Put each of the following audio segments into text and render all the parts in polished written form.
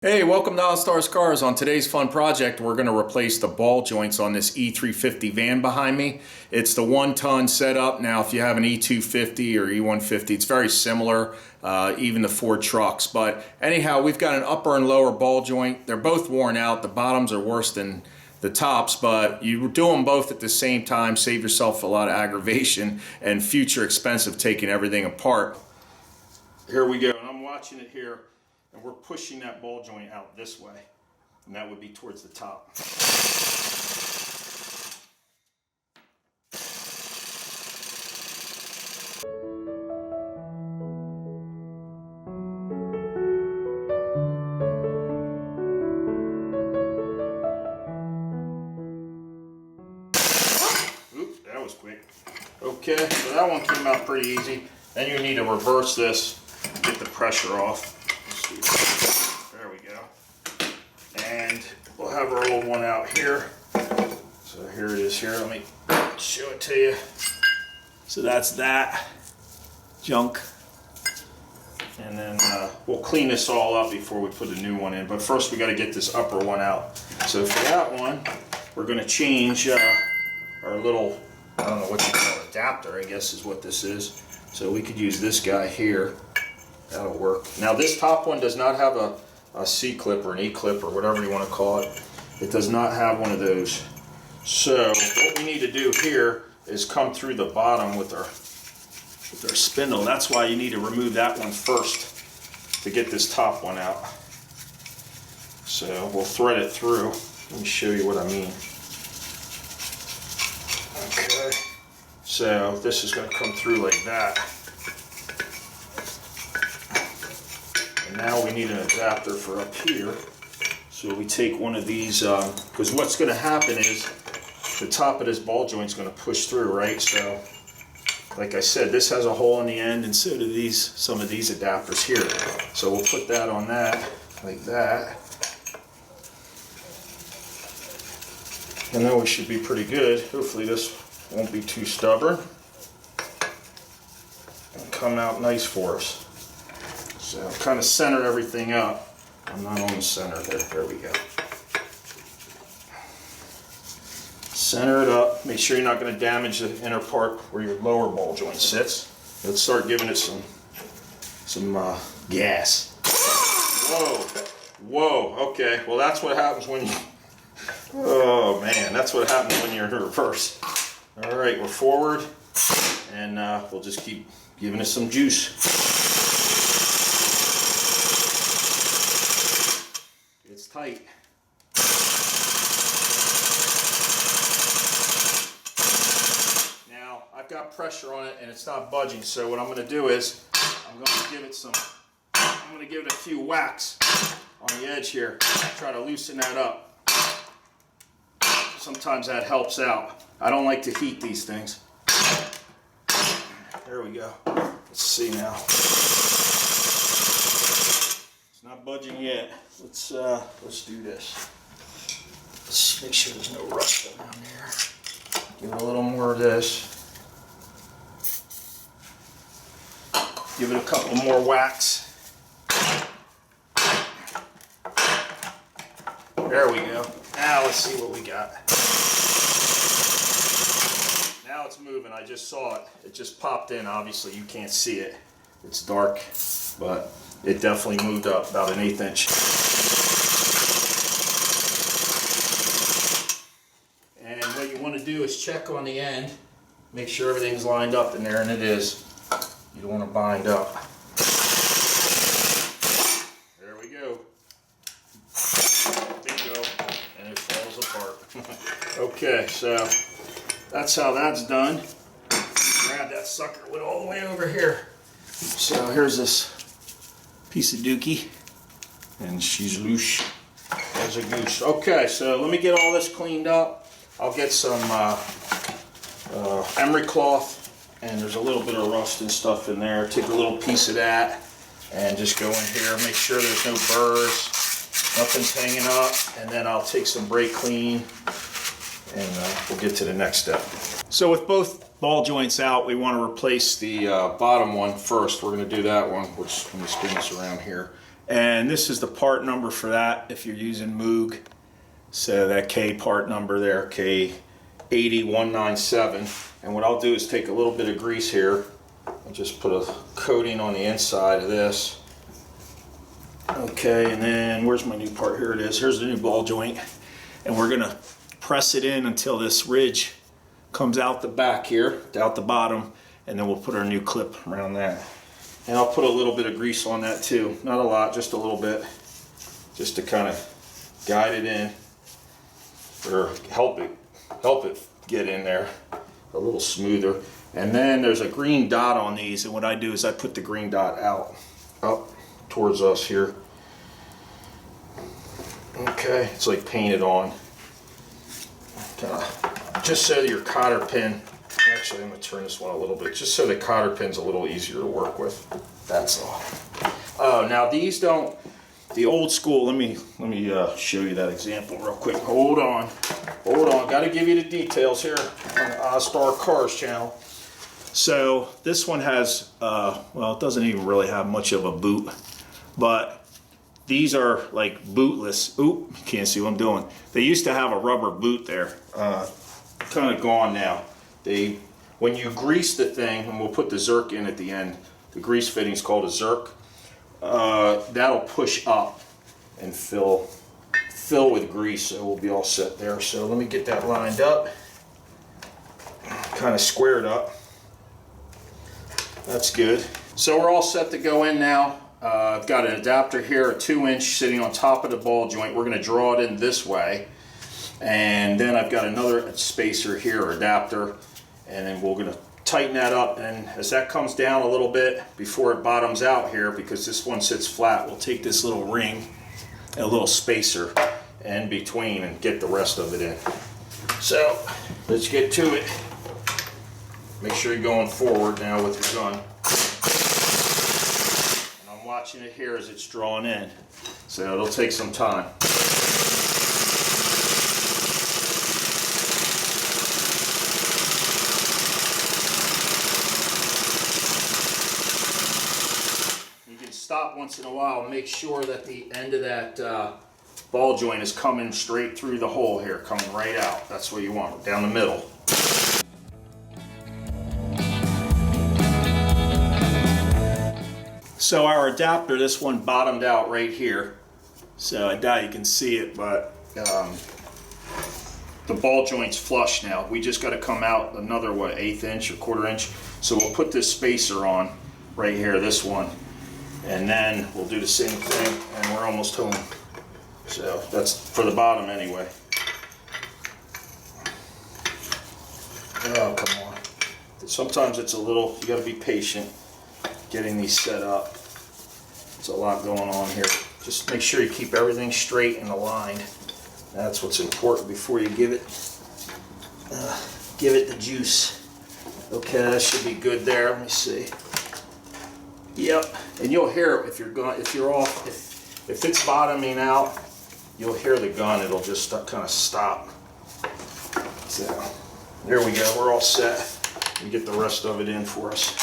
Hey, welcome to Ozzstar Cars. On today's fun project, we're going to replace the ball joints on this E350 van behind me. It's the 1-ton setup. Now, if you have an E250 or E150, it's very similar, even the Ford trucks. But anyhow, we've got an upper and lower ball joint. They're both worn out. The bottoms are worse than the tops, but you do them both at the same time, save yourself a lot of aggravation and future expense of taking everything apart. Here we go, and I'm watching it here. And we're pushing that ball joint out this way, and that would be towards the top. Oops, that was quick. Okay, so that one came out pretty easy. Then you need to reverse this, get the pressure off. There we go. And we'll have our old one out here. So here it is here. Let me show it to you. So that's that junk. And then we'll clean this all up before we put a new one in. But first we got to get this upper one out. So for that one, we're going to change our little, I don't know what you call it, adapter, I guess is what this is. So we could use this guy here. That'll work. Now this top one does not have a C-clip or an E-clip or whatever you want to call it. It does not have one of those. So what we need to do here is come through the bottom with our spindle. That's why you need to remove that one first to get this top one out. So we'll thread it through. Let me show you what I mean. Okay. So this is going to come through like that. Now we need an adapter for up here. So we take one of these, because what's going to happen is the top of this ball joint is going to push through, right? So like I said, this has a hole in the end, and so do some of these adapters here. So we'll put that on that, like that. And then we should be pretty good. Hopefully this won't be too stubborn and come out nice for us. So kind of center everything up. I'm not on the center there. There we go. Center it up. Make sure you're not going to damage the inner part where your lower ball joint sits. Let's start giving it some gas. Whoa, whoa. Okay. Well, that's what happens when you. Oh man, that's what happens when you're in reverse. All right, we're forward, and we'll just keep giving it some juice. Tight. Now I've got pressure on it and it's not budging, so what I'm going to do is I'm going to give it a few whacks on the edge here, try to loosen that up. Sometimes that helps out. I don't like to heat these things. There we go. Let's see now. Not budging yet. Let's do this. Let's make sure there's no rust around here. Give it a little more of this. Give it a couple more whacks. There we go. Now let's see what we got. Now it's moving. I just saw it. It just popped in. Obviously you can't see it. It's dark, but it definitely moved up about an 1/8 inch. And what you want to do is check on the end, make sure everything's lined up in there, and it is. You don't want to bind up. There we go. Bingo. And it falls apart. Okay, so that's how that's done. Grab that sucker with all the way over here. So here's this piece of dookie, and she's loose as a goose. Okay, so let me get all this cleaned up. I'll get some emery cloth, and there's a little bit of rust and stuff in there. Take a little piece of that and just go in here, make sure there's no burrs, nothing's hanging up, and then I'll take some brake clean and we'll get to the next step. So with both ball joints out, we want to replace the bottom one first. We're going to do that one, which let me spin this around here. And this is the part number for that if you're using Moog. So that K part number there, K80197. And what I'll do is take a little bit of grease here and just put a coating on the inside of this. Okay, and then where's my new part? Here it is. Here's the new ball joint. And we're gonna press it in until this ridge comes out the back here, out the bottom, and then we'll put our new clip around that. And I'll put a little bit of grease on that too. Not a lot, just a little bit, just to kind of guide it in, or help it get in there a little smoother. And then there's a green dot on these, and what I do is I put the green dot out, up towards us here. Okay, it's like painted on. Just so that your cotter pin, actually I'm going to turn this one a little bit, just so the cotter pin's a little easier to work with. That's all. Oh, now these don't, the old school, let me show you that example real quick. Hold on, got to give you the details here on the Ozzstar Cars channel. So this one has, well, it doesn't even really have much of a boot, but these are like bootless. Oop, can't see what I'm doing. They used to have a rubber boot there, kind of gone now. When you grease the thing, and we'll put the Zerk in at the end, the grease fitting is called a Zerk, that'll push up and fill with grease, so we'll be all set there. So let me get that lined up, kind of squared up. That's good. So we're all set to go in now. I've got an adapter here, a 2-inch sitting on top of the ball joint. We're going to draw it in this way. And then I've got another spacer here, or adapter, and then we're going to tighten that up. And as that comes down a little bit before it bottoms out here, because this one sits flat, we'll take this little ring and a little spacer in between and get the rest of it in. So let's get to it. Make sure you're going forward now with your gun. And I'm watching it here as it's drawn in, so it'll take some time. You can stop once in a while and make sure that the end of that ball joint is coming straight through the hole here, coming right out. That's what you want, down the middle. So our adapter, this one bottomed out right here. So I doubt you can see it, but the ball joint's flush now. We just got to come out another, what, 1/8 inch or 1/4 inch. So we'll put this spacer on right here, this one, and then we'll do the same thing, and we're almost home. So that's for the bottom anyway. Oh, come on. Sometimes it's a little, you got to be patient getting these set up. There's a lot going on here. Just make sure you keep everything straight and aligned. That's what's important before you give it the juice. Okay, that should be good there. Let me see. Yep, and you'll hear it if you're off. If it's bottoming out, you'll hear the gun. It'll just kind of stop. So there we go. We're all set. We get the rest of it in for us.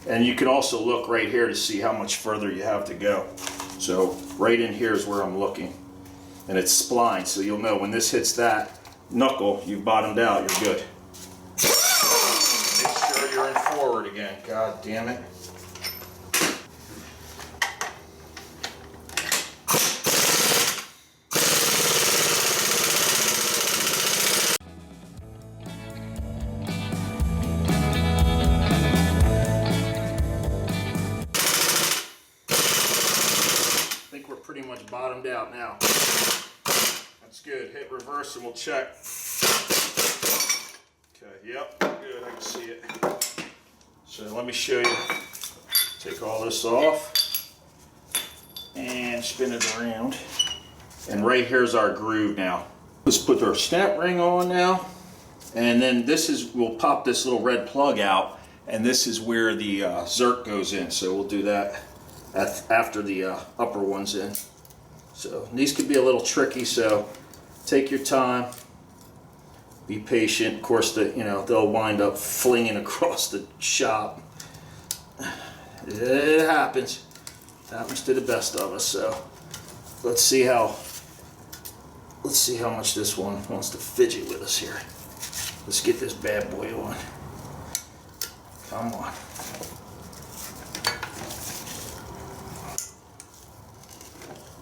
And you can also look right here to see how much further you have to go. So right in here is where I'm looking. And it's splined, so you'll know when this hits that knuckle, you've bottomed out, you're good. Make sure you're in forward again. God damn it. Pretty much bottomed out now. That's good. Hit reverse and we'll check. Okay, yep, good, I can see it. So let me show you. Take all this off and spin it around. And right here's our groove now. Let's put our snap ring on now. And then we'll pop this little red plug out, and this is where the Zerk goes in. So we'll do that after the upper one's in. So these could be a little tricky, so take your time, be patient. Of course, they'll wind up flinging across the shop, It happens. Happens to the best of us. So let's see how much this one wants to fidget with us here. Let's get this bad boy on. Come on.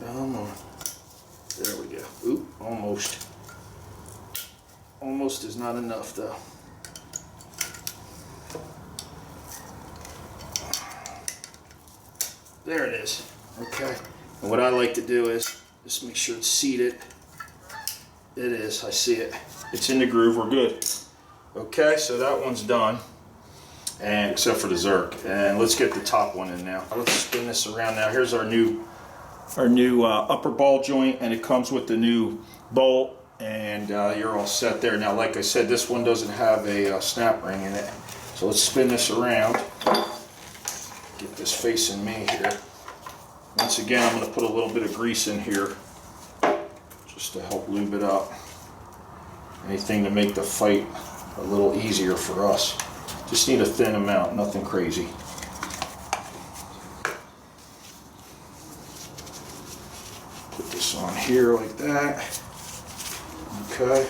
Come on. There we go. Oop, almost. Almost is not enough though. There it is. Okay. And what I like to do is just make sure it's seated. It is. I see it. It's in the groove. We're good. Okay, so that one's done. And except for the Zerk. And let's get the top one in now. Let's spin this around now. Here's our new upper ball joint, and it comes with the new bolt, and you're all set there. Now, like I said, this one doesn't have a snap ring in it. So let's spin this around. Get this facing me here. Once again, I'm going to put a little bit of grease in here just to help lube it up. Anything to make the fight a little easier for us. Just need a thin amount, nothing crazy. Put this on here like that. Okay.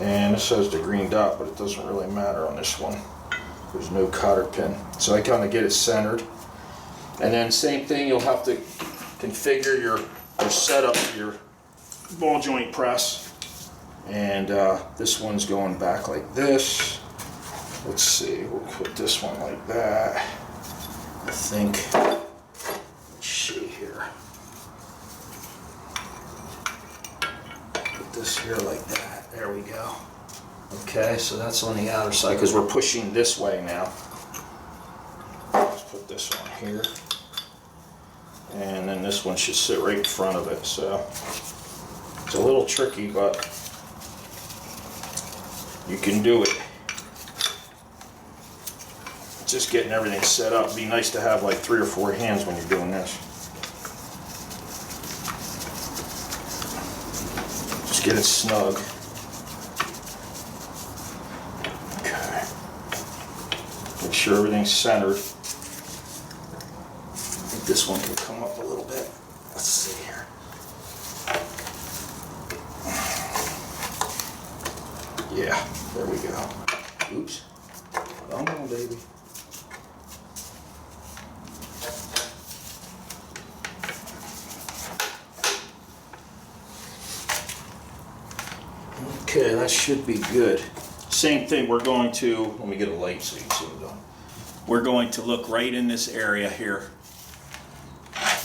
And this has the green dot, but it doesn't really matter on this one. There's no cotter pin. So I kind of get it centered. And then same thing, you'll have to configure your setup for your ball joint press. And this one's going back like this. Let's see, we'll put this one like that. I think, let's see here. Put this here like that, there we go. Okay, so that's on the outer side because we're pushing this way now. Let's put this on here. And then this one should sit right in front of it. So it's a little tricky, but you can do it. Just getting everything set up. It'd be nice to have like 3 or 4 hands when you're doing this. Just get it snug. Okay. Make sure everything's centered. I think this one can come up a little bit. Let's see here. Yeah, there we go. Oops. Come on, baby. Okay, that should be good. Same thing, we're going to, let me get a light so you can see what I'm doing. We're going to look right in this area here.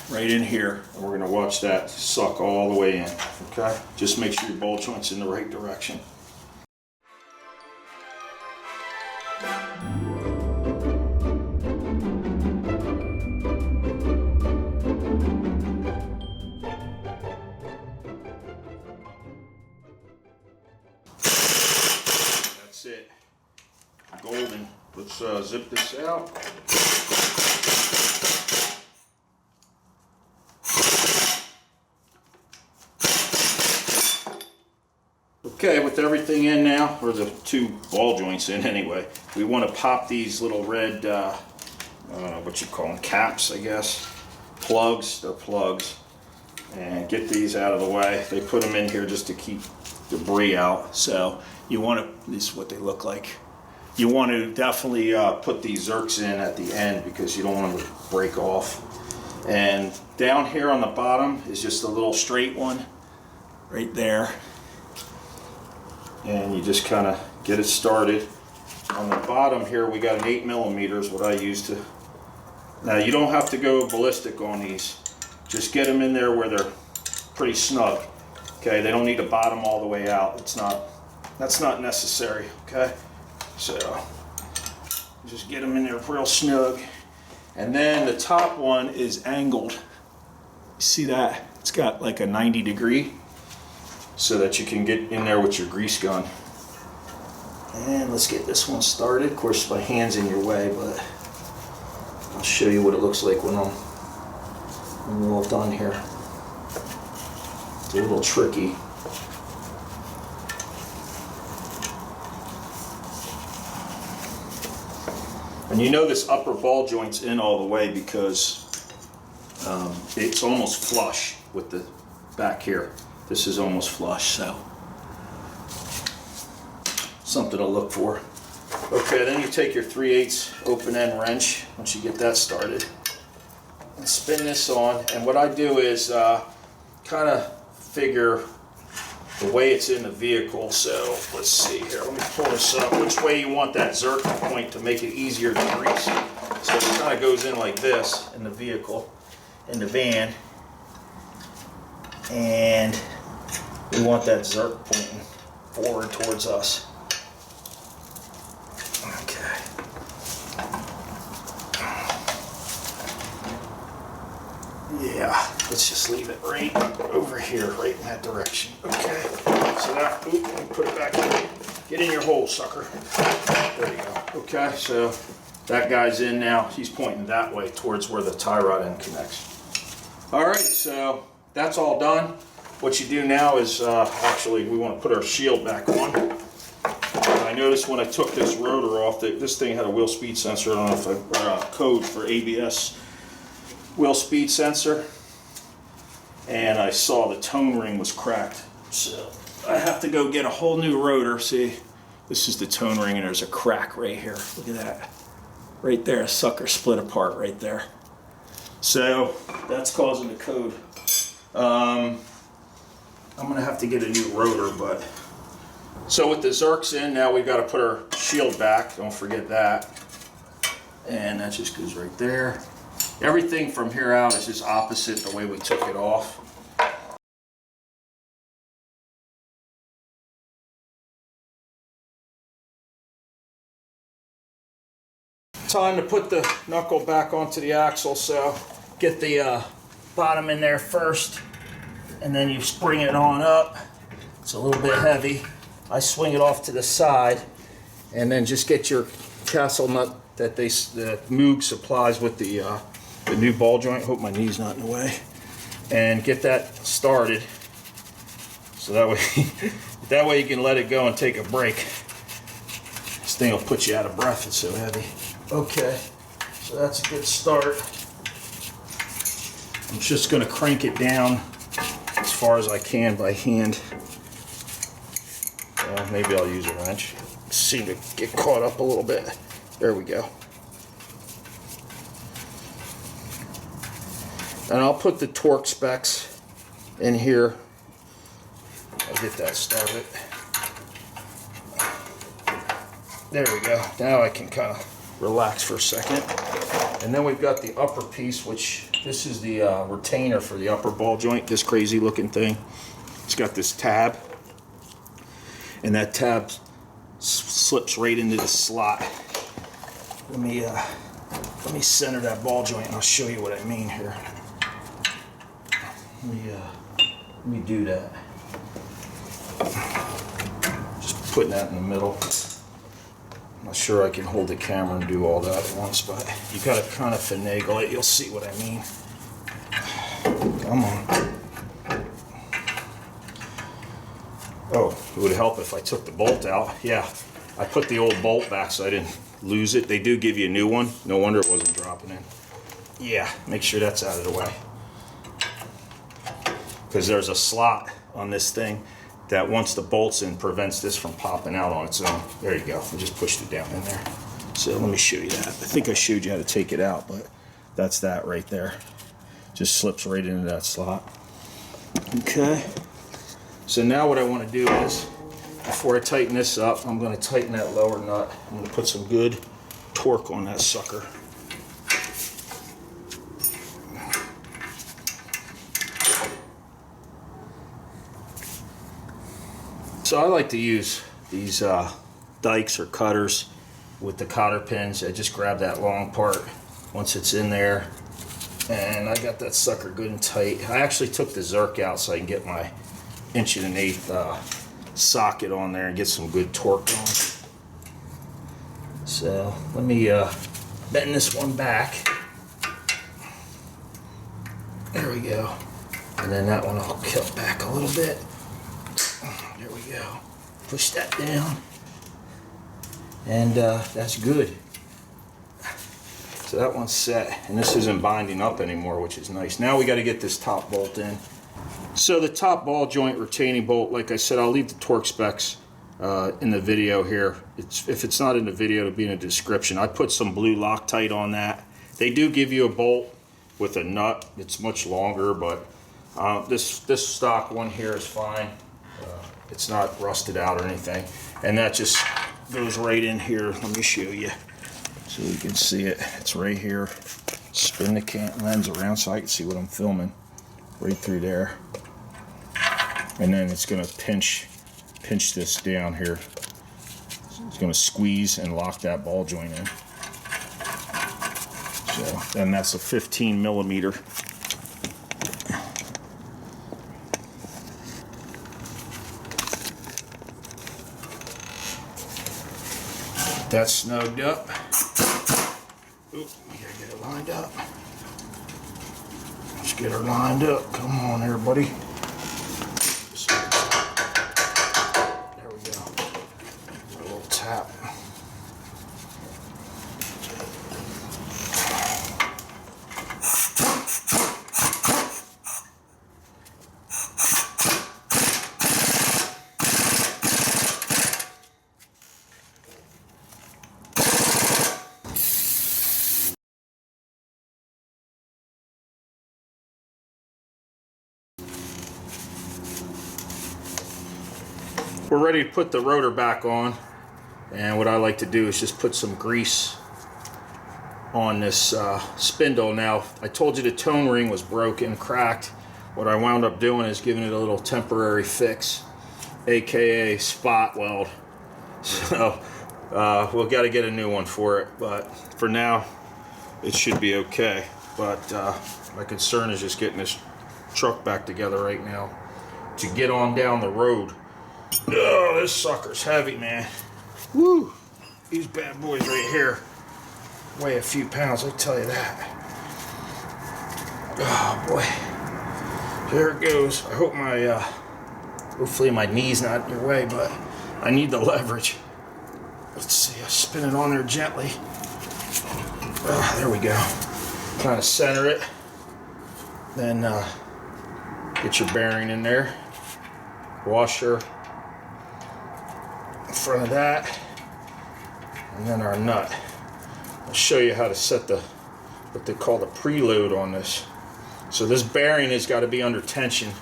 Right in here. And we're going to watch that suck all the way in. Okay? Just make sure your ball joint's in the right direction. It. Golden. Let's zip this out. Okay, with everything in now, or the 2 ball joints in anyway, we want to pop these little red, what you call them, caps, I guess. Plugs, they're plugs. And get these out of the way. They put them in here just to keep debris out. So you want to, this is what they look like. You want to definitely put these Zerks in at the end because you don't want them to break off. And down here on the bottom is just a little straight one right there. And you just kind of get it started. On the bottom here we got an 8mm is what I use to. Now you don't have to go ballistic on these. Just get them in there where they're pretty snug. Okay, they don't need to bottom all the way out. That's not necessary, okay? So, just get them in there real snug. And then the top one is angled. You see that? It's got like a 90 degree so that you can get in there with your grease gun. And let's get this one started. Of course, my hand's in your way, but I'll show you what it looks like when we're all done here. It's a little tricky. And you know this upper ball joint's in all the way because it's almost flush with the back here. This is almost flush, so something to look for. Okay, then you take your 3/8 open end wrench once you get that started and spin this on. And what I do is kind of figure the way it's in the vehicle. So let's see here, let me pull this up. Which way you want that zircon point to make it easier to grease. So it kind of goes in like this in the vehicle, in the van. And we want that zircon pointing forward towards us. Okay. Yeah, let's just leave it right over here, right in that direction. Okay, so that, let me put it back in. Get in your hole, sucker. There you go. Okay, so that guy's in now. He's pointing that way towards where the tie rod end connects. All right, so that's all done. What you do now is, actually, we want to put our shield back on. I noticed when I took this rotor off that this thing had a wheel speed sensor. I don't know if or a code for ABS wheel speed sensor, and I saw the tone ring was cracked. So I have to go get a whole new rotor. See, this is the tone ring, and there's a crack right here. Look at that. Right there, a sucker split apart right there. So that's causing the code. I'm gonna have to get a new rotor, but so with the Zerks in, now we've got to put our shield back. Don't forget that. And that just goes right there. Everything from here out is just opposite the way we took it off. Time to put the knuckle back onto the axle, so get the bottom in there first, and then you spring it on up. It's a little bit heavy. I swing it off to the side, and then just get your castle nut that the Moog supplies with the new ball joint. Hope my knee's not in the way. And get that started, so that way you can let it go and take a break. This thing will put you out of breath. It's so heavy. Okay, so that's a good start. I'm just going to crank it down as far as I can by hand. Maybe I'll use a wrench. Seem to get caught up a little bit. There we go. And I'll put the torque specs in here. I'll get that started. There we go. Now I can kind of relax for a second. And then we've got the upper piece, which this is the retainer for the upper ball joint, this crazy looking thing. It's got this tab, and that tab slips right into the slot. Let me center that ball joint and I'll show you what I mean here. Let me do that. Just putting that in the middle. I'm not sure I can hold the camera and do all that at once, but you gotta kind of finagle it. You'll see what I mean. Come on. Oh, it would help if I took the bolt out. Yeah, I put the old bolt back so I didn't lose it. They do give you a new one. No wonder it wasn't dropping in. Yeah, make sure that's out of the way. Because there's a slot on this thing that once the bolt's in prevents this from popping out on its own. There you go. I just pushed it down in there. So let me show you that. I think I showed you how to take it out, but that's that right there. Just slips right into that slot. Okay. So now what I want to do is, before I tighten this up, I'm going to tighten that lower nut. I'm going to put some good torque on that sucker. So I like to use these dikes or cutters with the cotter pins. I just grab that long part once it's in there, and I got that sucker good and tight. I actually took the Zerk out so I can get my 1.1 socket on there and get some good torque on. So let me bend this one back. There we go. And then that one I'll kill back a little bit. There we go. Push that down. And that's good. So that one's set, and this isn't binding up anymore, which is nice. Now we got to get this top bolt in. So the top ball joint retaining bolt, like I said, I'll leave the torque specs in the video here. If it's not in the video, it'll be in the description. I put some blue Loctite on that. They do give you a bolt with a nut. It's much longer, but this stock one here is fine. It's not rusted out or anything. And that just goes right in here. Let me show you so you can see it. It's right here. Spin the lens around so I can see what I'm filming. Right through there. And then it's going to pinch this down here. It's going to squeeze and lock that ball joint in. So then that's a 15 millimeter. That's snugged up. Oop, we gotta get it lined up. Let's get her lined up. Come on, everybody. There we go. A little tap. We're ready to put the rotor back on, and what I like to do is just put some grease on this spindle. Now, I told you the tone ring was broken, cracked. What I wound up doing is giving it a little temporary fix, aka spot weld. So we'll got to get a new one for it, but for now it should be okay. But my concern is just getting this truck back together right now to get on down the road. Oh, this sucker's heavy, man. Woo! These bad boys right here weigh a few pounds, I tell you that. Oh boy. There it goes. I hope hopefully my knee's not in your way, but I need the leverage. Let's see, I spin it on there gently. There we go. Kind of center it. Then get your bearing in there. Washer. In front of that, and then our nut. I'll show you how to set what they call the preload on this. So this bearing has got to be under tension,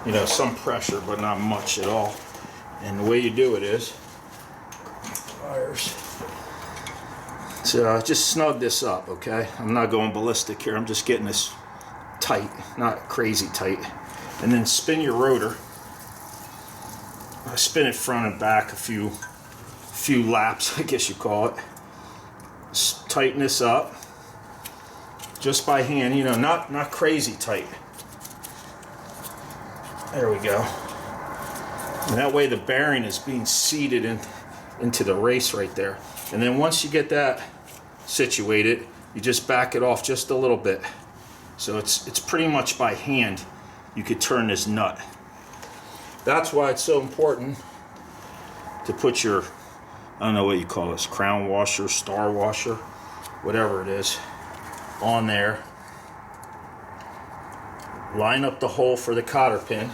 you know, some pressure, but not much at all. And the way you do it is pliers. So just snug this up, okay? I'm not going ballistic here. I'm just getting this tight, not crazy tight. And then spin your rotor. I spin it front and back a few laps, I guess you call it. Just tighten this up, just by hand, you know, not crazy tight. There we go. And that way the bearing is being seated into the race right there. And then once you get that situated, you just back it off just a little bit. So it's pretty much by hand you could turn this nut. That's why it's so important to put your, I don't know what you call this, crown washer, star washer, whatever it is, on there. Line up the hole for the cotter pin.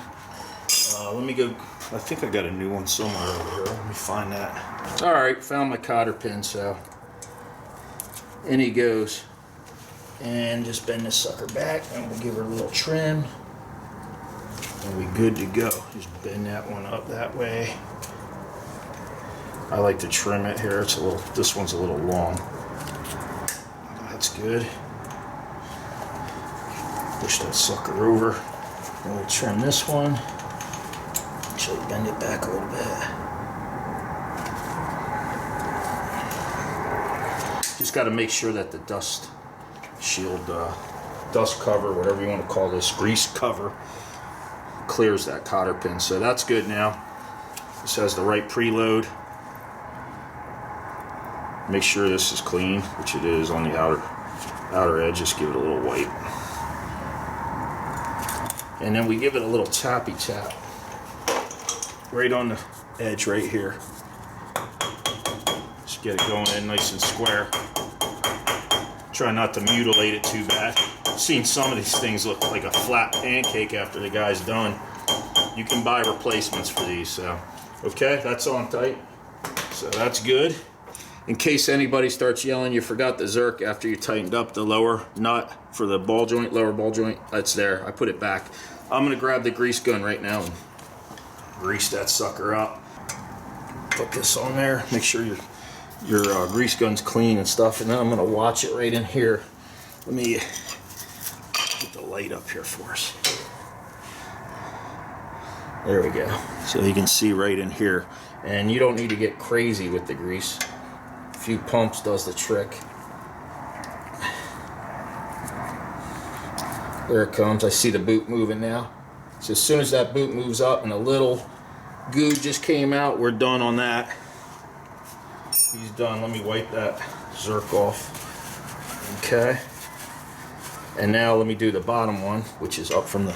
Let me go, I think I got a new one somewhere over here. Let me find that. All right, found my cotter pin, so in he goes. And just bend this sucker back, and we'll give her a little trim. And we good to go. Just bend that one up that way. I like to trim it here. It's a little. This one's a little long. That's good. Push that sucker over. And we'll trim this one. Actually, bend it back a little bit. Just got to make sure that the dust shield, dust cover, whatever you want to call this, grease cover, clears that cotter pin. So that's good now. This has the right preload. Make sure this is clean, which it is on the outer edge. Just give it a little wipe. And then we give it a little tappy tap right on the edge right here. Just get it going in nice and square. Try not to mutilate it too bad. I've seen some of these things look like a flat pancake after the guy's done. You can buy replacements for these, so. Okay, that's on tight. So that's good. In case anybody starts yelling you forgot the Zerk after you tightened up the lower nut for the ball joint, lower ball joint, that's there. I put it back. I'm gonna grab the grease gun right now and grease that sucker up. Put this on there, make sure your grease gun's clean and stuff, and then I'm gonna watch it right in here. Let me get the light up here for us. There we go. So you can see right in here. And you don't need to get crazy with the grease. A few pumps does the trick. There it comes. I see the boot moving now. So as soon as that boot moves up and a little goo just came out, we're done on that. He's done. Let me wipe that Zerk off. Okay. And now let me do the bottom one, which is up from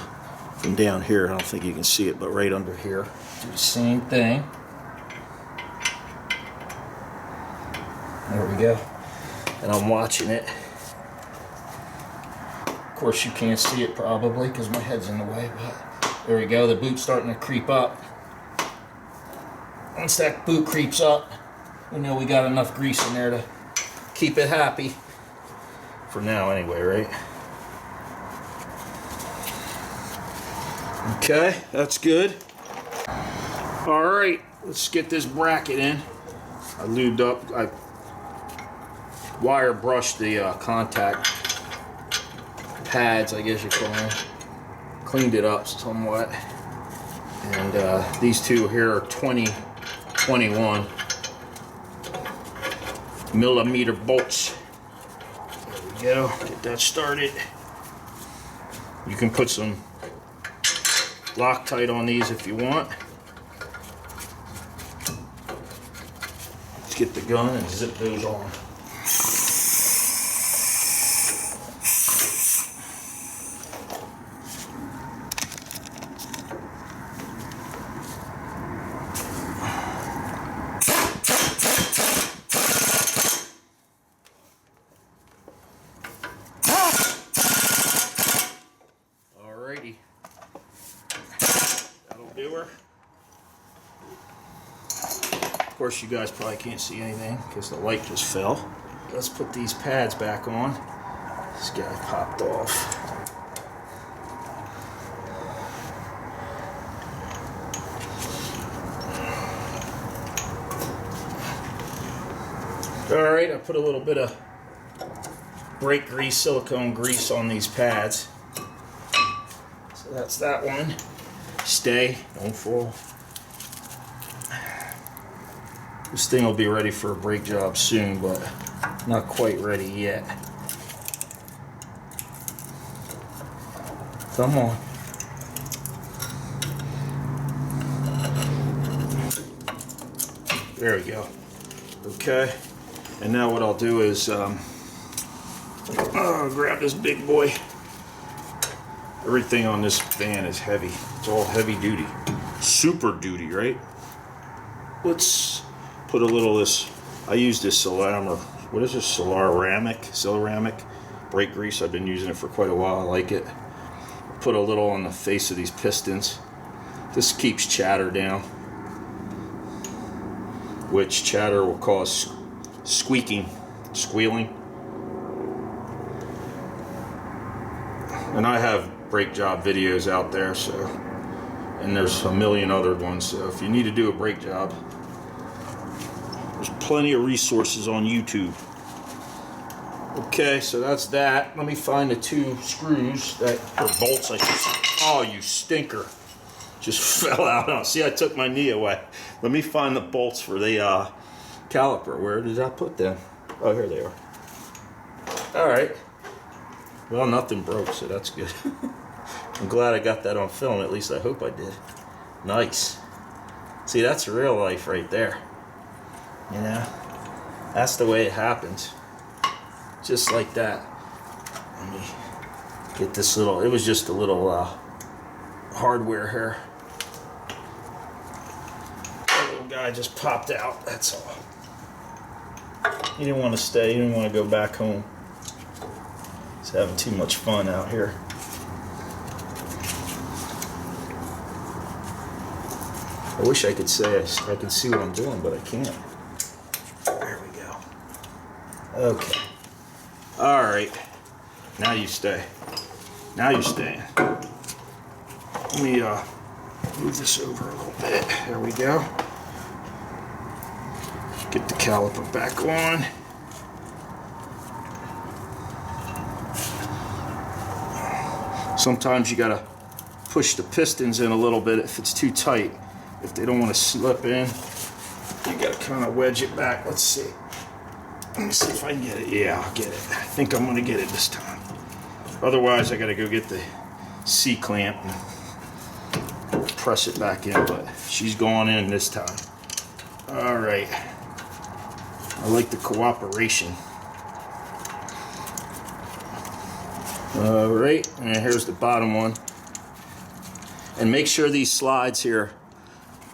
down here. I don't think you can see it, but right under here. Do the same thing. There we go. And I'm watching it. Of course you can't see it probably because my head's in the way, but there we go. The boot's starting to creep up. Once that boot creeps up, we know we got enough grease in there to keep it happy. For now anyway, right? Okay, that's good. Alright, let's get this bracket in. I lubed up, I wire brushed the contact pads, I guess you call them. Cleaned it up somewhat. And these two here are 20-21 millimeter bolts. There we go, get that started. You can put some Loctite on these if you want. Let's get the gun and zip those on. Alrighty. That'll do her. Of course, you guys probably can't see anything because the light just fell. Let's put these pads back on. This guy popped off. Alright, I put a little bit of brake grease, silicone grease on these pads. So that's that one. Stay, don't fall. This thing will be ready for a brake job soon, but not quite ready yet. Come on. There we go. Okay. And now what I'll do is grab this big boy. Everything on this van is heavy. It's all heavy duty. Super duty, right? Let's put a little of this. I use this what is this? Ceramic brake grease. I've been using it for quite a while. I like it. Put a little on the face of these pistons. This keeps chatter down, which chatter will cause squealing. And I have brake job videos out there, so, and there's a million other ones, so if you need to do a brake job, there's plenty of resources on YouTube. Okay, so that's that. Let me find the two screws or bolts I should say. Oh, you stinker. Just fell out. Oh, see, I took my knee away. Let me find the bolts for the caliper. Where did I put them? Oh, here they are. All right. Well, nothing broke, so that's good. I'm glad I got that on film. At least I hope I did. Nice. See, that's real life right there. You know, that's the way it happens. Just like that. Let me get this little, it was just a little hardware here. That little guy just popped out, that's all. He didn't want to stay, he didn't want to go back home. He's having too much fun out here. I wish I could say I can see what I'm doing, but I can't. There we go. Okay. All right. Now you stay. Now you're staying. Let me move this over a little bit. There we go. Get the caliper back on. Sometimes you gotta push the pistons in a little bit if it's too tight. If they don't want to slip in, you gotta kind of wedge it back. Let's see. Let me see if I can get it. Yeah, I'll get it. I think I'm gonna get it this time. Otherwise, I gotta go get the C-clamp and press it back in, but she's going in this time. All right. I like the cooperation. All right, and here's the bottom one. And make sure these slides here,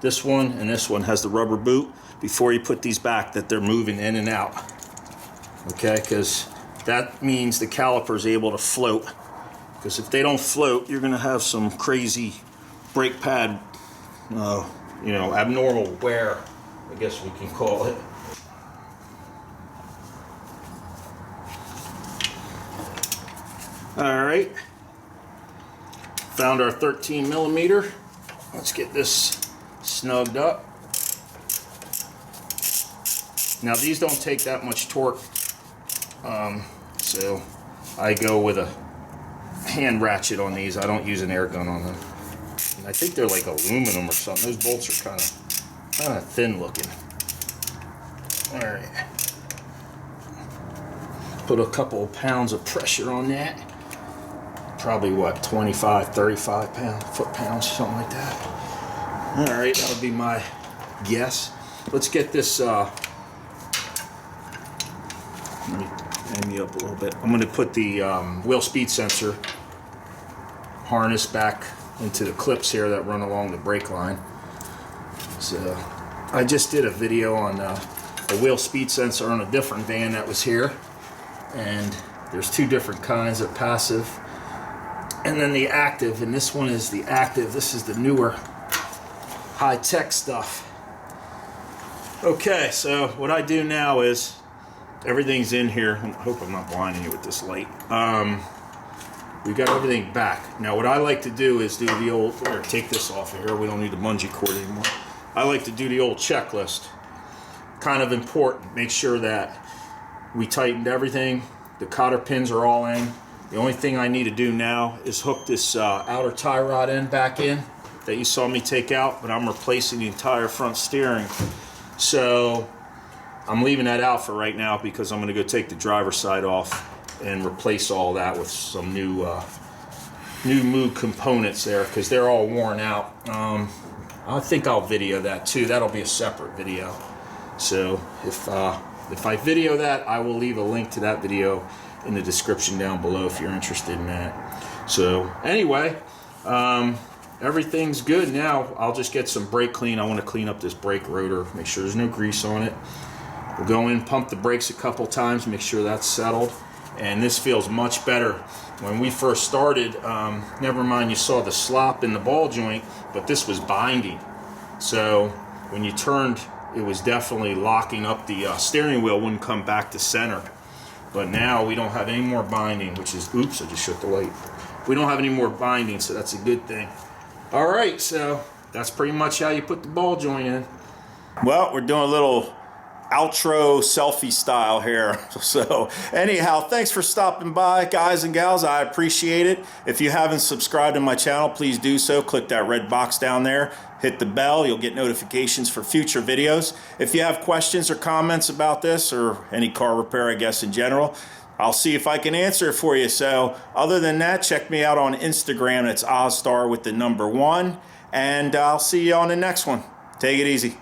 this one and this one, has the rubber boot before you put these back, that they're moving in and out. Okay, because that means the caliper is able to float. Because if they don't float, you're going to have some crazy brake pad, you know, abnormal wear, I guess we can call it. All right, found our 13 millimeter. Let's get this snugged up. Now these don't take that much torque, so I go with a hand ratchet on these. I don't use an air gun on them. And I think they're like aluminum or something. Those bolts are kind of thin looking. All right, put a couple of pounds of pressure on that. Probably what, 25, 35 foot-pounds, something like that. All right, that would be my guess. Let's get this, let me aim you up a little bit. I'm going to put the wheel speed sensor harness back into the clips here that run along the brake line. So I just did a video on a wheel speed sensor on a different van that was here. And there's two different kinds of passive and then the active, and this one is the active. This is the newer high-tech stuff. Okay, so what I do now is everything's in here. I hope I'm not blinding you with this light. We got everything back. Now what I like to do is do the old, or take this off of here, we don't need the bungee cord anymore. I like to do the old checklist. Kind of important. Make sure that we tightened everything. The cotter pins are all in. The only thing I need to do now is hook this outer tie rod end back in that you saw me take out, but I'm replacing the entire front steering. So I'm leaving that out for right now because I'm going to go take the driver's side off and replace all that with some new Moog components there, because they're all worn out. I think I'll video that too. That'll be a separate video. So if I video that, I will leave a link to that video in the description down below if you're interested in that. So anyway, everything's good now. I'll just get some brake clean. I want to clean up this brake rotor, make sure there's no grease on it. We'll go in, pump the brakes a couple times, make sure that's settled. And this feels much better. When we first started, never mind you saw the slop in the ball joint, but this was binding. So when you turned, it was definitely locking up. The steering wheel wouldn't come back to center. But now we don't have any more binding, which is, oops, I just shut the light. We don't have any more binding, so that's a good thing. All right, so that's pretty much how you put the ball joint in. Well, we're doing a little outro selfie style here. So anyhow, thanks for stopping by, guys and gals. I appreciate it. If you haven't subscribed to my channel, please do so. Click that red box down there. Hit the bell. You'll get notifications for future videos. If you have questions or comments about this or any car repair, I guess, in general, I'll see if I can answer it for you. So other than that, check me out on Instagram. It's Ozzstar with the number 1. And I'll see you on the next one. Take it easy.